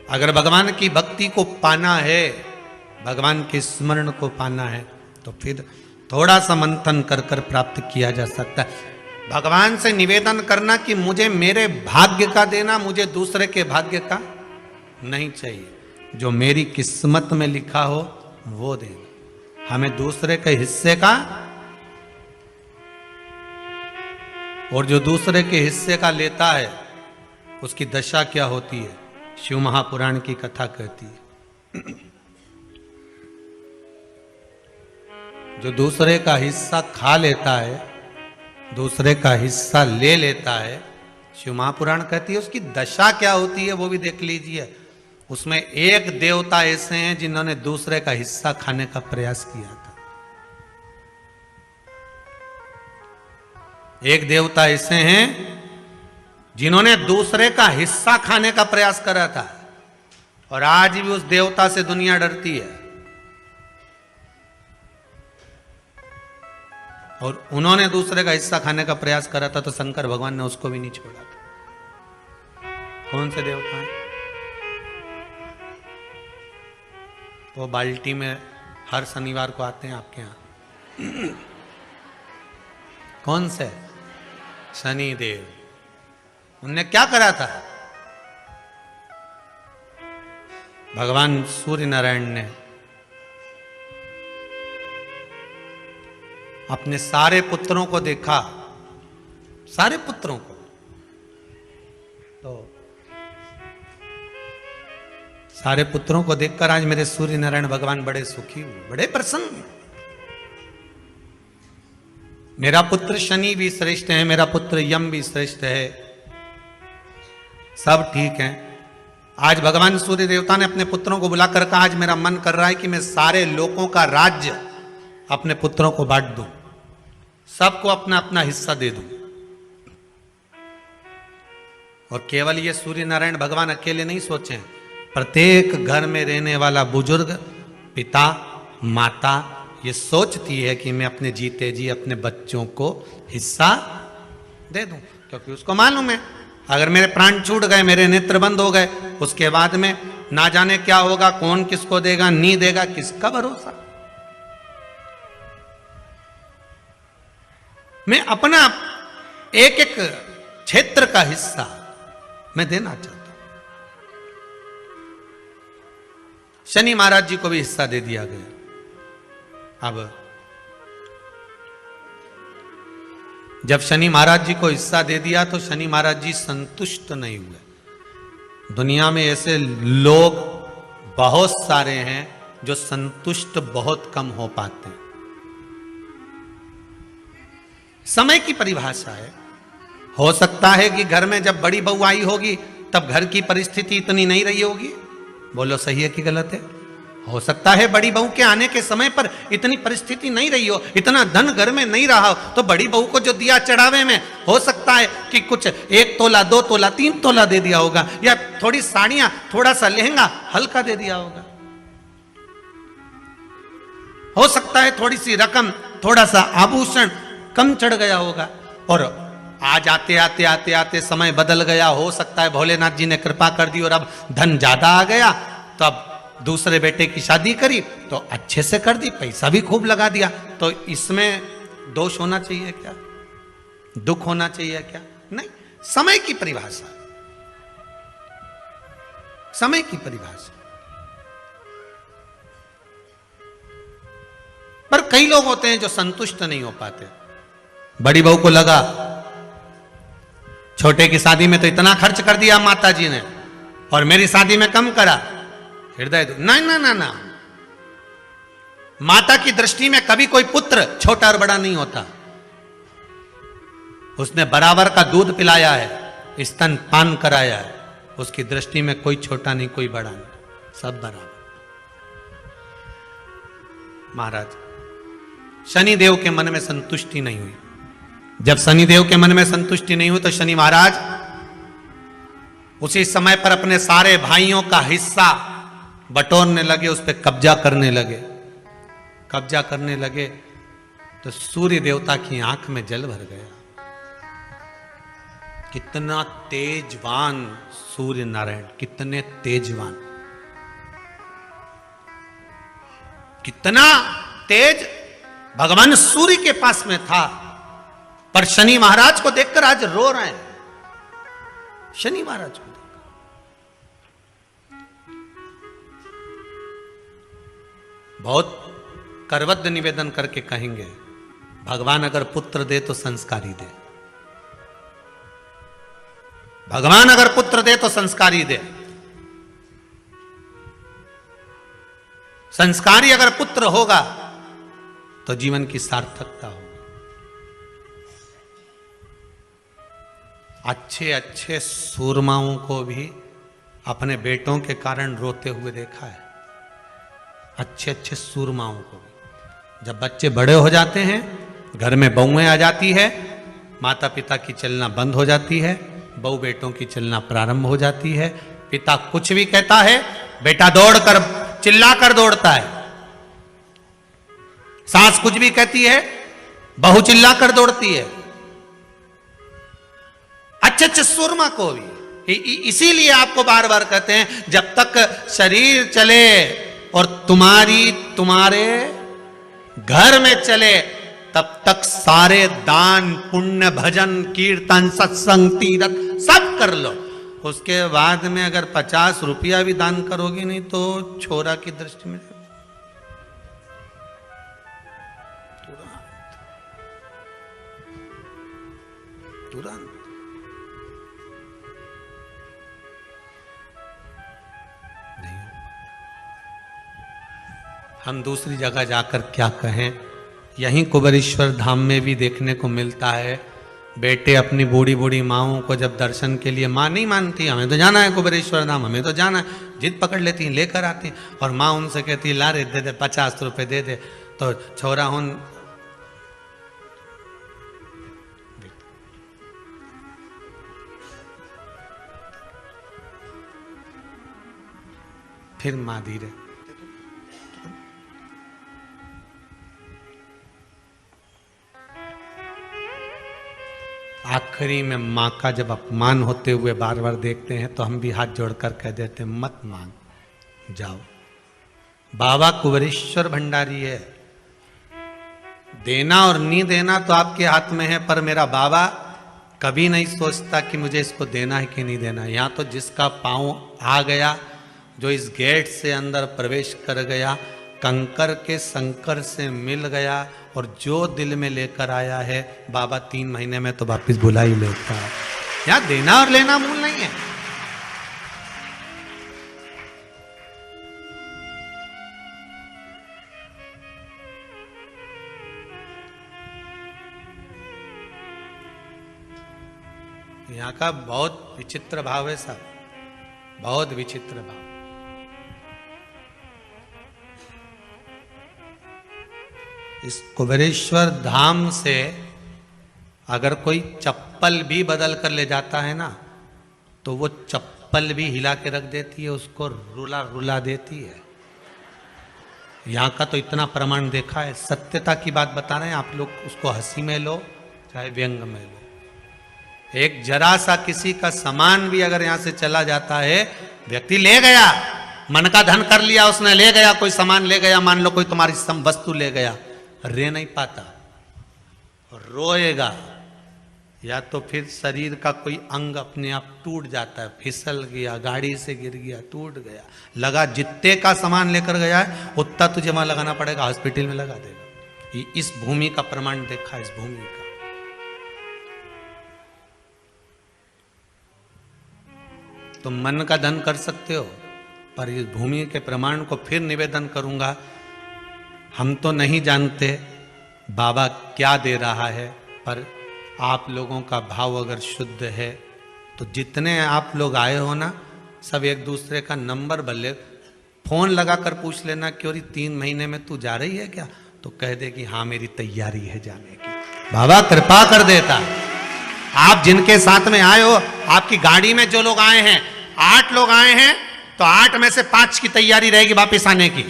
अगर भगवान की भक्ति को पाना है, भगवान के स्मरण को पाना है, तो फिर थोड़ा सा मंथन कर कर प्राप्त किया जा सकता है। भगवान से निवेदन करना कि मुझे मेरे भाग्य का देना, मुझे दूसरे के भाग्य का नहीं चाहिए। जो मेरी किस्मत में लिखा हो वो देना, हमें दूसरे के हिस्से का, और जो दूसरे के हिस्से का लेता है उसकी दशा क्या होती है, शिव महापुराण की कथा कहती है। जो दूसरे का हिस्सा खा लेता है, दूसरे का हिस्सा ले लेता है, शिव महापुराण कहती है उसकी दशा क्या होती है वो भी देख लीजिए। उसमें एक देवता ऐसे हैं जिन्होंने दूसरे का हिस्सा खाने का प्रयास किया था। एक देवता ऐसे हैं जिन्होंने दूसरे का हिस्सा खाने का प्रयास करा था, और आज भी उस देवता से दुनिया डरती है। और उन्होंने दूसरे का हिस्सा खाने का प्रयास करा था तो शंकर भगवान ने उसको भी नहीं छोड़ा था। कौन से देवता हैं? वो बाल्टी में हर शनिवार को आते हैं आपके यहां। कौन से? शनि देव। उनने क्या करा था? भगवान सूर्य नारायण ने अपने सारे पुत्रों को देखा, सारे पुत्रों को, तो सारे पुत्रों को देखकर आज मेरे सूर्य नारायण भगवान बड़े सुखी हुए, बड़े प्रसन्न। मेरा पुत्र शनि भी श्रेष्ठ है, मेरा पुत्र यम भी श्रेष्ठ है, सब ठीक है। आज भगवान सूर्य देवता ने अपने पुत्रों को बुलाकर कहा, आज मेरा मन कर रहा है कि मैं सारे लोगों का राज्य अपने पुत्रों को बांट दूं, सबको अपना अपना हिस्सा दे दूं। और केवल ये सूर्य नारायण भगवान अकेले नहीं सोचे, प्रत्येक घर में रहने वाला बुजुर्ग, पिता, माता ये सोचती है कि मैं अपने जीते जी अपने बच्चों को हिस्सा दे दूं, क्योंकि उसको मालूम है अगर मेरे प्राण छूट गए, मेरे नेत्र बंद हो गए, उसके बाद में ना जाने क्या होगा, कौन किसको देगा, नहीं देगा, किसका भरोसा। मैं अपना एक एक क्षेत्र का हिस्सा मैं देना चाहता हूं। शनि महाराज जी को भी हिस्सा दे दिया गया। अब जब शनि महाराज जी को हिस्सा दे दिया तो शनि महाराज जी संतुष्ट नहीं हुए। दुनिया में ऐसे लोग बहुत सारे हैं जो संतुष्ट बहुत कम हो पाते हैं। समय की परिभाषा है। हो सकता है कि घर में जब बड़ी बहू आई होगी तब घर की परिस्थिति इतनी नहीं रही होगी। बोलो सही है कि गलत है? हो सकता है बड़ी बहू के आने के समय पर इतनी परिस्थिति नहीं रही हो, इतना धन घर में नहीं रहा हो, तो बड़ी बहू को जो दिया चढ़ावे में हो सकता है कि कुछ 1 तोला, 2 तोला, 3 तोला दे दिया होगा, या थोड़ी साड़ियां, थोड़ा सा लहंगा हल्का दे दिया होगा। हो सकता है थोड़ी सी रकम, थोड़ा सा आभूषण कम चढ़ गया होगा। और आज आते आते आते आते समय बदल गया। हो सकता है भोलेनाथ जी ने कृपा कर दी और अब धन ज्यादा आ गया, तो अब दूसरे बेटे की शादी करी तो अच्छे से कर दी, पैसा भी खूब लगा दिया। तो इसमें दोष होना चाहिए क्या? दुख होना चाहिए क्या? नहीं। समय की परिभाषा, समय की परिभाषा। पर कई लोग होते हैं जो संतुष्ट नहीं हो पाते। बड़ी बहू को लगा छोटे की शादी में तो इतना खर्च कर दिया माता जी ने, और मेरी शादी में कम करा, हृदय ना ना ना ना। माता की दृष्टि में कभी कोई पुत्र छोटा और बड़ा नहीं होता। उसने बराबर का दूध पिलाया है, स्तन पान कराया है, उसकी दृष्टि में कोई छोटा नहीं, कोई बड़ा नहीं, सब बराबर। महाराज शनिदेव के मन में संतुष्टि नहीं हुई। जब शनिदेव के मन में संतुष्टि नहीं हुई तो शनि महाराज उसी समय पर अपने सारे भाइयों का हिस्सा बटोरने लगे, उस पर कब्जा करने लगे। कब्जा करने लगे तो सूर्य देवता की आंख में जल भर गया। कितना तेजवान सूर्य नारायण, कितने तेजवान, कितना तेज भगवान सूर्य के पास में था। पर शनि महाराज को देखकर आज रो रहे हैं। शनि महाराज को देखकर बहुत करवद्ध निवेदन करके कहेंगे, भगवान अगर पुत्र दे तो संस्कारी दे, भगवान अगर पुत्र दे तो संस्कारी दे। संस्कारी अगर पुत्र होगा तो जीवन की सार्थकता होगी। अच्छे अच्छे सूरमाओं को भी अपने बेटों के कारण रोते हुए देखा है। अच्छे अच्छे सूरमाओं को भी जब बच्चे बड़े हो जाते हैं, घर में बहुएं आ जाती है, माता पिता की चलना बंद हो जाती है, बहू बेटों की चलना प्रारंभ हो जाती है। पिता कुछ भी कहता है, बेटा दौड़कर चिल्लाकर दौड़ता है। सास कुछ भी कहती है, बहू चिल्लाकर दौड़ती है। अच्छे अच्छे सुरमा को भी इसीलिए आपको बार बार कहते हैं, जब तक शरीर चले और तुम्हारे घर में चले, तब तक सारे दान पुण्य भजन कीर्तन सत्संग तीर्थ सब कर लो। उसके बाद में अगर 50 रुपया भी दान करोगे नहीं तो छोरा की दृष्टि में तुरंत नहीं। हम दूसरी जगह जाकर क्या कहें, यहीं कुबेरेश्वर धाम में भी देखने को मिलता है। बेटे अपनी बूढ़ी बूढ़ी माओं को जब दर्शन के लिए, माँ नहीं मानती, हमें तो जाना है कुबेरेश्वर धाम, हमें तो जाना है, जिद पकड़ लेती हैं, लेकर आती हैं। और माँ उनसे कहती है, ला रे दे दे 50 रुपए दे दे। तो छोरा हूं फिर माँ धीरे आखिरी में माँ का जब अपमान होते हुए बार बार देखते हैं तो हम भी हाथ जोड़कर कह देते हैं, मत मांग, जाओ। बाबा कुबेरेश्वर भंडारी है, देना और नहीं देना तो आपके हाथ में है, पर मेरा बाबा कभी नहीं सोचता कि मुझे इसको देना है कि नहीं देना। यहाँ तो जिसका पांव आ गया, जो इस गेट से अंदर प्रवेश कर गया, कंकर के संकर से मिल गया, और जो दिल में लेकर आया है बाबा 3 महीने में तो वापिस बुला ही लेता है। यहाँ देना और लेना मूल नहीं है। यहाँ का बहुत विचित्र भाव है साहब, बहुत विचित्र भाव। इस कुबेरेश्वर धाम से अगर कोई चप्पल भी बदल कर ले जाता है ना, तो वो चप्पल भी हिला के रख देती है, उसको रुला रुला देती है। यहाँ का तो इतना प्रमाण देखा है, सत्यता की बात बता रहे हैं आप लोग, उसको हंसी में लो चाहे व्यंग में लो। एक जरा सा किसी का सामान भी अगर यहाँ से चला जाता है, व्यक्ति ले गया, मन का धन कर लिया उसने, ले गया, कोई सामान ले गया, मान लो कोई तुम्हारी वस्तु ले गया, रे नहीं पाता, रोएगा, या तो फिर शरीर का कोई अंग अपने आप टूट जाता है, फिसल गया, गाड़ी से गिर गया, टूट गया, लगा जितने का सामान लेकर गया है उतना तुझे वहां लगाना पड़ेगा, हॉस्पिटल में लगा देगा। इस भूमि का प्रमाण देखा, इस भूमि का। तुम मन का धन कर सकते हो, पर इस भूमि के प्रमाण को फिर निवेदन करूंगा, हम तो नहीं जानते बाबा क्या दे रहा है, पर आप लोगों का भाव अगर शुद्ध है तो जितने आप लोग आए हो ना, सब एक दूसरे का नंबर भले फोन लगाकर पूछ लेना, क्यों 3 महीने में तू जा रही है क्या, तो कह दे कि हाँ मेरी तैयारी है जाने की। बाबा कृपा कर देता। आप जिनके साथ में आए हो, आपकी गाड़ी में जो लोग आए हैं, 8 लोग आए हैं, तो 8 में से 5 की तैयारी रहेगी वापिस आने की।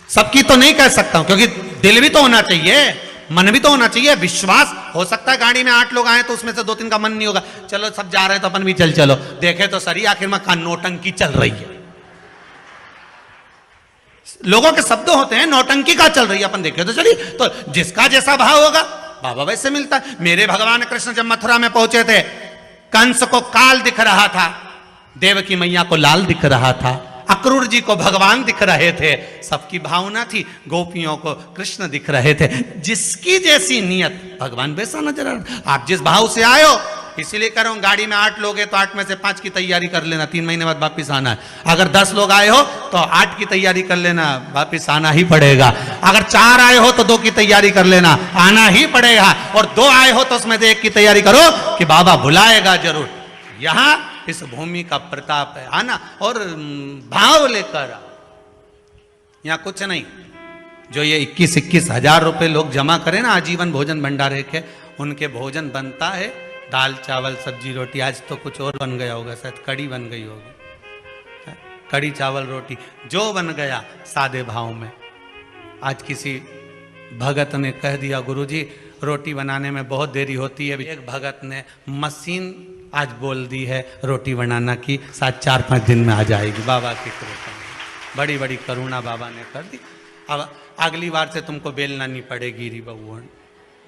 सबकी तो नहीं कह सकता हूं, क्योंकि दिल भी तो होना चाहिए, मन भी तो होना चाहिए, विश्वास। हो सकता है गाड़ी में 8 लोग आए तो उसमें से 2-3 का मन नहीं होगा, चलो सब जा रहे हैं तो अपन भी चलो। देखे तो सही आखिर में का नौटंकी चल रही है। लोगों के शब्द होते हैं, नौटंकी का चल रही है, अपन देखे तो चलिए। तो जिसका जैसा भाव होगा बाबा वैसे मिलता है। मेरे भगवान कृष्ण जब मथुरा में पहुंचे थे, कंस को काल दिख रहा था, देवकी मैया को लाल दिख रहा था, अक्रूर जी को भगवान दिख रहे थे, सबकी भावना थी, गोपियों को कृष्ण दिख रहे थे। जिसकी जैसी नियत भगवान वैसा नजर आ रहा। आप जिस भाव से आए हो, इसीलिए कह रहा हूं गाड़ी में 8 लोग हैं तो 8 में से 5 की तैयारी कर लेना, 3 महीने बाद वापिस आना है। अगर 10 लोग आए हो तो 8 की तैयारी कर लेना, वापिस आना ही पड़ेगा। अगर 4 आए हो तो 2 की तैयारी कर लेना, आना ही पड़ेगा। और 2 आए हो तो उसमें से 1 की तैयारी करो कि बाबा बुलाएगा जरूर। यहां इस भूमि का प्रताप है, आना और भाव लेकर आओ। यहां कुछ नहीं, जो ये 21-21 हजार रुपए लोग जमा करें ना आजीवन भोजन भंडारे के, उनके भोजन बनता है दाल चावल सब्जी रोटी। आज तो कुछ और बन गया होगा, शायद कड़ी बन गई होगी, कड़ी चावल रोटी जो बन गया सादे भाव में। आज किसी भगत ने कह दिया गुरुजी रोटी बनाने में बहुत देरी होती है। एक भगत ने मशीन आज बोल दी है रोटी बनाना की, शायद 4-5 दिन में आ जाएगी। बाबा की कृपा, बड़ी बड़ी करुणा बाबा ने कर दी। अब अगली बार से तुमको बेलना नहीं पड़ेगी री बबुआ,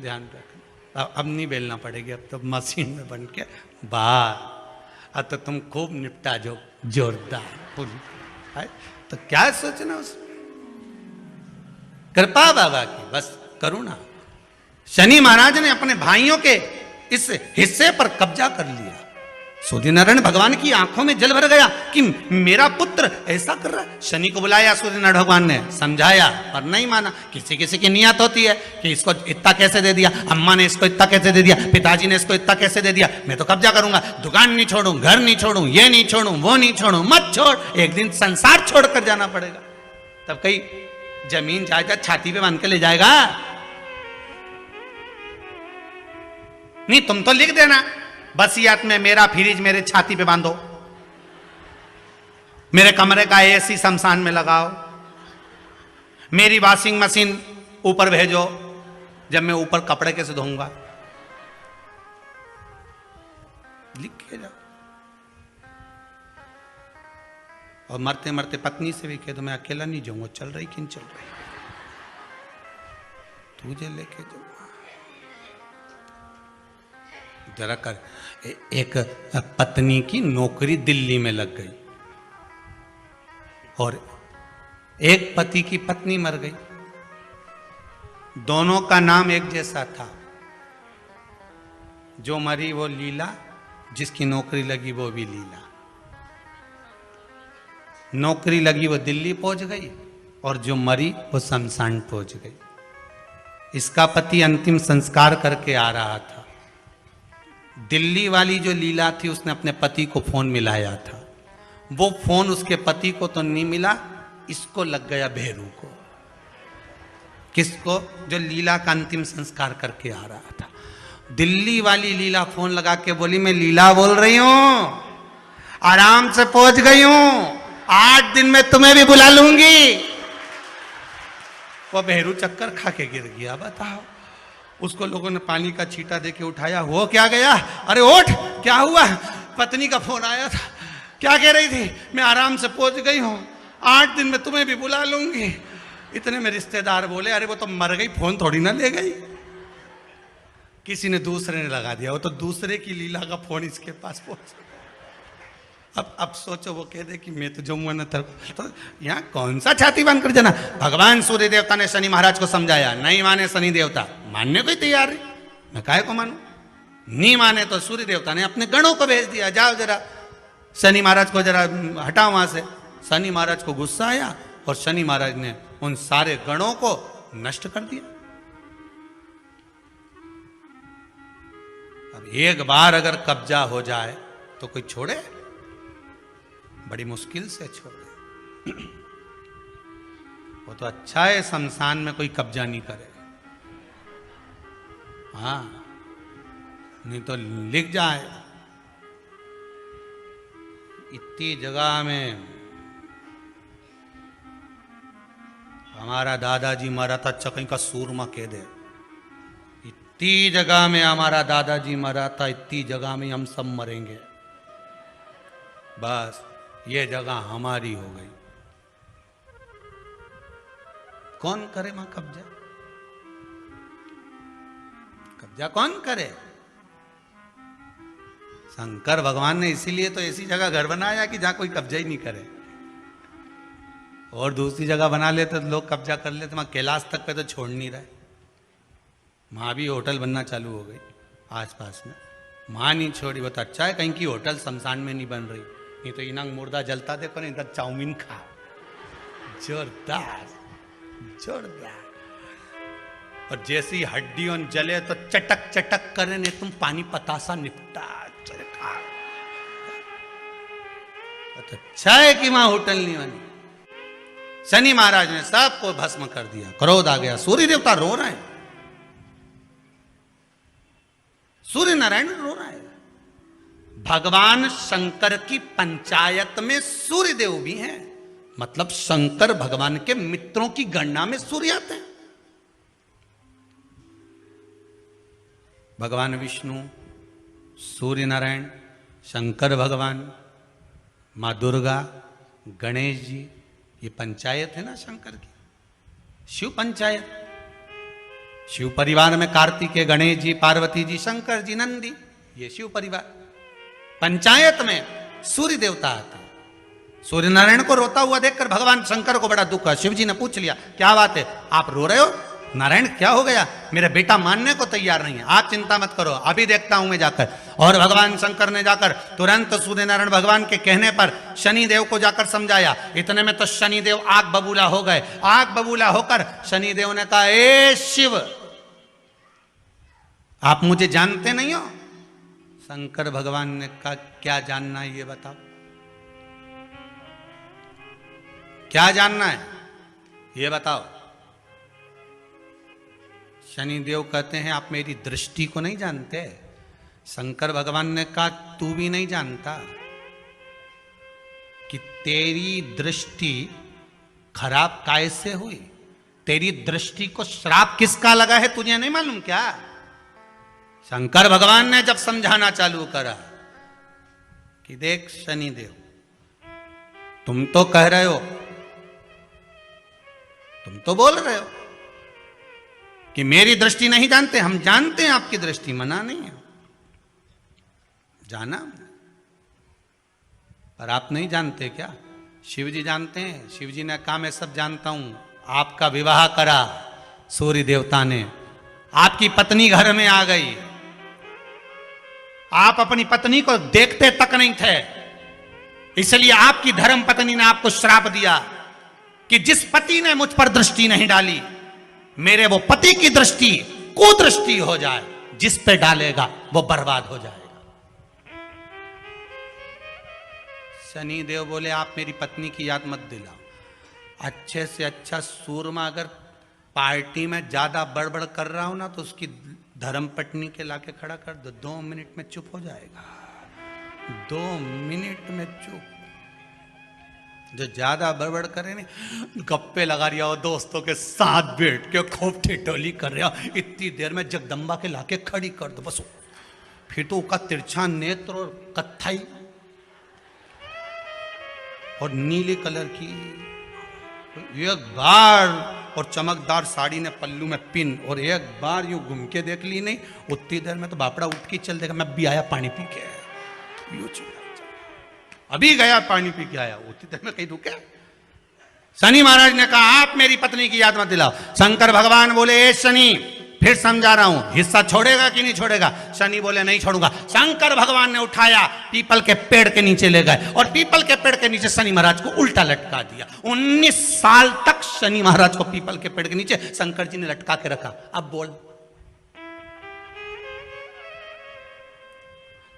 ध्यान रखना। अब नहीं बेलना पड़ेगी, अब तो मशीन में बन के बाहर। अब तो तुम खूब निपटा जो जोरदार है। तो क्या सोचना उसमें, कृपा बाबा की, बस करुणा। शनि महाराज ने अपने भाइयों के इस हिस्से पर कब्जा कर लिया। सूर्यनारायण भगवान की आंखों में जल भर गया कि मेरा पुत्र ऐसा कर रहा है। शनि को बुलाया सूर्यनारायण भगवान ने, समझाया पर नहीं माना। किसी किसी की नियत होती है कि इसको इतना कैसे दे दिया, अम्मा ने इसको इतना कैसे दे दिया, पिताजी ने इसको इतना कैसे दे दिया, मैं तो कब्जा करूंगा, दुकान नहीं छोड़ूं, घर नहीं छोड़ूं, ये नहीं छोड़ूं, वो नहीं छोड़ूं। मत छोड़, एक दिन संसार छोड़कर जाना पड़ेगा। तब कई जमीन जायदाद छाती पे बांध के ले जाएगा। नहीं, तुम तो लिख देना वसीयत में, मेरा फ्रिज मेरे छाती पे बांधो, मेरे कमरे का एसी शमशान में लगाओ, मेरी वॉशिंग मशीन ऊपर भेजो, जब मैं ऊपर कपड़े कैसे धोऊंगा, लिख के जाओ। और मरते मरते पत्नी से भी कह दो मैं अकेला नहीं जाऊंगा, चल रही कि नहीं चल रही, तुझे लेके जाऊंगा। जरा कर। एक पत्नी की नौकरी दिल्ली में लग गई और एक पति की पत्नी मर गई। दोनों का नाम एक जैसा था। जो मरी वो लीला, जिसकी नौकरी लगी वो भी लीला। नौकरी लगी वो दिल्ली पहुंच गई और जो मरी वो शमशान पहुंच गई। इसका पति अंतिम संस्कार करके आ रहा था। दिल्ली वाली जो लीला थी उसने अपने पति को फोन मिलाया था। वो फोन उसके पति को तो नहीं मिला, इसको लग गया भेरू को। किसको? जो लीला का अंतिम संस्कार करके आ रहा था। दिल्ली वाली लीला फोन लगा के बोली मैं लीला बोल रही हूं, आराम से पहुंच गई हूं, 8 दिन में तुम्हें भी बुला लूंगी। वो भेरू चक्कर खा के गिर गया। बताओ, उसको लोगों ने पानी का छींटा देके उठाया। हो क्या गया? अरे उठ, क्या हुआ? पत्नी का फोन आया था। क्या कह रही थी? मैं आराम से पहुंच गई हूं, 8 दिन में तुम्हें भी बुला लूंगी। इतने में रिश्तेदार बोले अरे वो तो मर गई, फोन थोड़ी ना ले गई। किसी ने दूसरे ने लगा दिया, वो तो दूसरे की लीला का फोन इसके पास पहुंच। अब सोचो, वो कह दे कि मैं तो जाऊंगा ना, तो यहाँ कौन सा छाती बांध कर जाना। भगवान सूर्य देवता ने शनि महाराज को समझाया, नहीं माने शनि देवता, मानने को ही तैयार है, मैं काहे को मानूं। नहीं माने तो सूर्य देवता ने अपने गणों को भेज दिया, जाओ जरा शनि महाराज को जरा हटाओ वहां से। शनि महाराज को गुस्सा आया और शनि महाराज ने उन सारे गणों को नष्ट कर दिया। अब एक बार अगर कब्जा हो जाए तो कोई छोड़े? बड़ी मुश्किल से छोड़े। वो तो अच्छा है शमशान में कोई कब्जा नहीं करे। हाँ, नहीं तो लिख जाए। इतनी जगह में हमारा दादाजी मरा था, चकई का सूरमा कह दे, इतनी जगह में हमारा दादाजी मरा था, इतनी जगह में हम सब मरेंगे, बस ये जगह हमारी हो गई। कौन करे मां कब्जा? कब्जा कौन करे? शंकर भगवान ने इसीलिए तो ऐसी जगह घर बनाया कि जहां कोई कब्जा ही नहीं करे। और दूसरी जगह बना लेते तो लोग कब्जा कर लेते। वहां कैलाश तक पे तो छोड़ नहीं रहे। वहां भी होटल बनना चालू हो गई आसपास में। मां नहीं छोड़ी। वो तो अच्छा है कहीं की होटल शमशान में नहीं बन रही, नहीं तो इनंग मुर्दा जलता देखो ना, इधर चाउमीन खा, जोरदार जोरदार। और जैसी हड्डियों जले तो चटक चटक करे, नहीं तुम पानी पतासा निपटा। तो अच्छा है कि वहां होटल नहीं बनी। शनि महाराज ने सबको भस्म कर दिया, क्रोध आ गया। सूर्य देवता रो रहे हैं, सूर्य नारायण रो रहा है। भगवान शंकर की पंचायत में सूर्य देव भी हैं, मतलब शंकर भगवान के मित्रों की गणना में सूर्य आते हैं। भगवान विष्णु, सूर्य नारायण, शंकर भगवान, मां दुर्गा, गणेश जी, ये पंचायत है ना शंकर की, शिव पंचायत। शिव परिवार में कार्तिकेय, गणेश जी, पार्वती जी, शंकर जी, नंदी, ये शिव परिवार। पंचायत में सूर्य देवता आते हैं। सूर्य नारायण को रोता हुआ देखकर भगवान शंकर को बड़ा दुख है। शिव जी ने पूछ लिया, क्या बात है, आप रो रहे हो? नारायण क्या हो गया? मेरा बेटा मानने को तैयार नहीं है। आप चिंता मत करो, अभी देखता हूं मैं जाकर। और भगवान शंकर ने जाकर तुरंत सूर्य नारायण भगवान के कहने पर शनि देव को जाकर समझाया। इतने में तो शनि देव आग बबूला हो गए। आग बबूला होकर शनि देव ने कहा, ए शिव, आप मुझे जानते नहीं हो? शंकर भगवान ने कहा, क्या जानना है ये बताओ, क्या जानना है ये बताओ। शनि देव कहते हैं, आप मेरी दृष्टि को नहीं जानते। शंकर भगवान ने कहा, तू भी नहीं जानता कि तेरी दृष्टि खराब कैसे हुई? तेरी दृष्टि को श्राप किसका लगा है तुझे नहीं मालूम क्या? शंकर भगवान ने जब समझाना चालू करा कि देख शनि देव, तुम तो कह रहे हो, तुम तो बोल रहे हो कि मेरी दृष्टि नहीं जानते। हम जानते हैं आपकी दृष्टि, मना नहीं है, जाना, पर आप नहीं जानते क्या? शिव जी जानते हैं। शिव जी ने कहा, मैं सब जानता हूं। आपका विवाह करा सूर्य देवता ने, आपकी पत्नी घर में आ गई, आप अपनी पत्नी को देखते तक नहीं थे, इसलिए आपकी धर्म पत्नी ने आपको श्राप दिया कि जिस पति ने मुझ पर दृष्टि नहीं डाली, मेरे वो पति की दृष्टि कुदृष्टि हो जाए, जिस पे डालेगा वो बर्बाद हो जाएगा। शनि देव बोले, आप मेरी पत्नी की याद मत दिलाओ। अच्छे से अच्छा सूरमा अगर पार्टी में ज्यादा बड़बड़ कर रहा हो ना, तो उसकी धर्म पत्नी के लाके खड़ा कर दो, 2 मिनट में चुप हो जाएगा। 2 मिनट में चुप। जो ज्यादा बड़बड़ करे नहीं, गप्पे लगा रहा हो दोस्तों के साथ बैठ के, खूब ठिठोली कर रहा हो, इतनी देर में जगदम्बा के लाके खड़ी कर दो बस। फिर तो उसका तिरछा नेत्र और कत्थई और नीले कलर की एक बार, और चमकदार साड़ी ने पल्लू में पिन, और एक बार यूं घूम के देख ली नहीं, उतनी देर में तो बापड़ा उठ के चल देगा, मैं भी आया पानी पी के, यूं अभी गया पानी पी के आया, उतनी देर में कहीं रुके। शनि महाराज ने कहा, आप मेरी पत्नी की याद मत दिलाओ। शंकर भगवान बोले, ए शनि, फिर समझा रहा हूं, हिस्सा छोड़ेगा कि नहीं छोड़ेगा? शनि बोले, नहीं छोड़ूंगा। शंकर भगवान ने उठाया, पीपल के पेड़ के नीचे ले गए, और पीपल के पेड़ के नीचे शनि महाराज को उल्टा लटका दिया। 19 साल तक शनि महाराज को पीपल के पेड़ के नीचे शंकर जी ने लटका के रखा। अब बोल,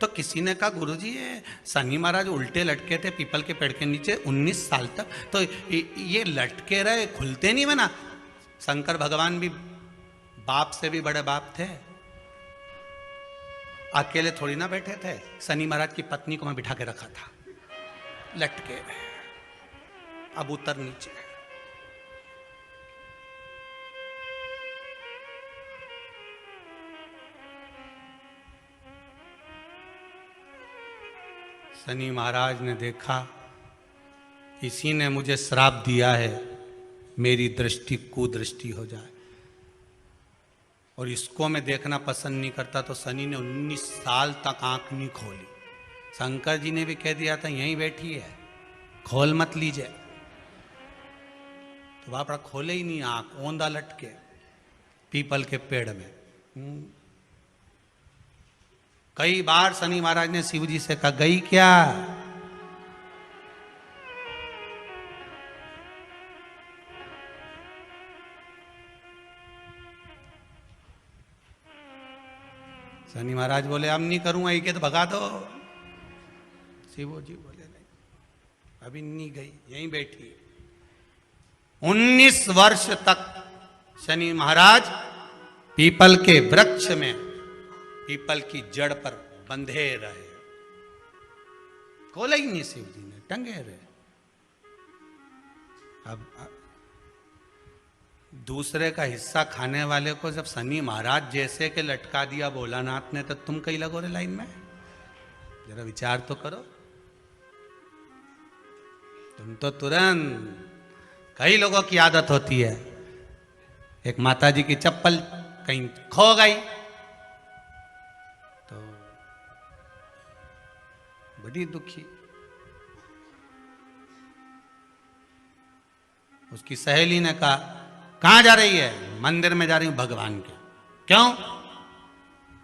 तो किसी ने कहा, गुरुजी ये शनि महाराज उल्टे लटके थे पीपल के पेड़ के नीचे 19 साल तक, तो ये लटके रहे, खुलते नहीं बना? शंकर भगवान भी बाप से भी बड़े बाप थे, अकेले थोड़ी ना बैठे थे। शनि महाराज की पत्नी को मैं बिठा के रखा था, लटके, अब उतर नीचे। शनि महाराज ने देखा इसी ने मुझे श्राप दिया है, मेरी दृष्टि कुदृष्टि हो जाए, और इसको मैं देखना पसंद नहीं करता। तो शनि ने 19 साल तक आंख नहीं खोली। शंकर जी ने भी कह दिया था यहीं बैठी है, खोल मत लीजिए। तो बापड़ा खोले ही नहीं आंख, ओंधा लटके पीपल के पेड़ में। कई बार शनि महाराज ने शिव जी से कहा गई क्या? शनि महाराज बोले अब नहीं करूंगा, ये तो भगा दो। शिव जी बोले नहीं, अभी नहीं गई, यहीं बैठी। 19 वर्ष तक शनि महाराज पीपल के वृक्ष में, पीपल की जड़ पर बंधे रहे, खोले ही नहीं शिव जी ने, टंगे रहे। अब दूसरे का हिस्सा खाने वाले को जब शनि महाराज जैसे के लटका दिया भोलानाथ ने, तो तुम कहीं लगो रे लाइन में? जरा विचार तो करो। तुम तो तुरंत, कई लोगों की आदत होती है, एक माता जी की चप्पल कहीं खो गई तो बड़ी दुखी। उसकी सहेली ने कहा कहां जा रही है? मंदिर में जा रही हूं भगवान के। क्यों?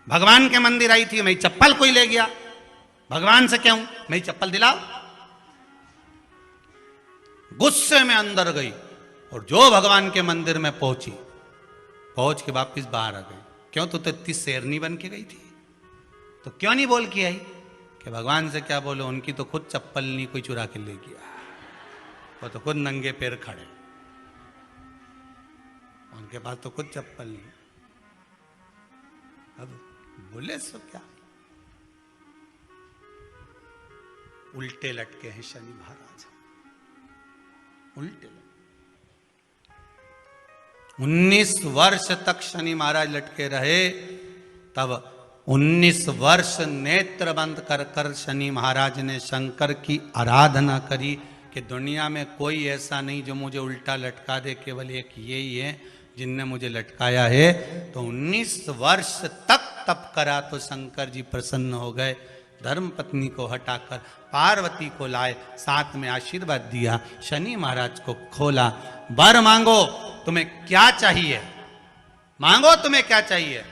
भगवान के मंदिर आई थी, मेरी चप्पल कोई ले गया। भगवान से क्यों? मेरी चप्पल दिलाओ। गुस्से में अंदर गई और जो भगवान के मंदिर में पहुंची, पहुंच के वापिस बाहर आ गई। क्यों? तो इतनी शेरनी बन के गई थी, तो क्यों नहीं बोल के आई कि भगवान से क्या बोलो, उनकी तो खुद चप्पल नहीं कोई चुरा के ले गया, वो तो खुद नंगे पैर खड़े, उनके पास तो खुद चप्पल नहीं। अब बोले सो क्या? उल्टे लटके हैं शनि महाराज, उल्टे। 19 वर्ष तक शनि महाराज लटके रहे। तब 19 वर्ष नेत्र बंद कर कर शनि महाराज ने शंकर की आराधना करी कि दुनिया में कोई ऐसा नहीं जो मुझे उल्टा लटका दे, केवल एक यही है जिनने मुझे लटकाया है। तो 19 वर्ष तक तप करा तो शंकर जी प्रसन्न हो गए। धर्म पत्नी को हटाकर पार्वती को लाए, साथ में आशीर्वाद दिया, शनि महाराज को खोला। वर मांगो, तुम्हें क्या चाहिए? मांगो, तुम्हें क्या चाहिए?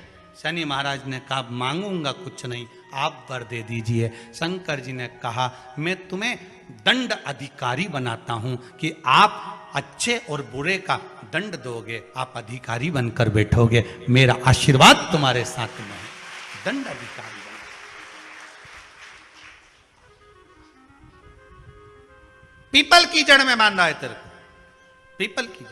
शनि महाराज ने कहा मांगूंगा कुछ नहीं, आप वर दे दीजिए। शंकर जी ने कहा मैं तुम्हें दंड अधिकारी बनाता हूं कि आप अच्छे और बुरे का दंड दोगे, आप अधिकारी बनकर बैठोगे, मेरा आशीर्वाद तुम्हारे साथ में है। दंड अधिकारी बना। पीपल की जड़ में बांधा है तेरे को, पीपल की जड़।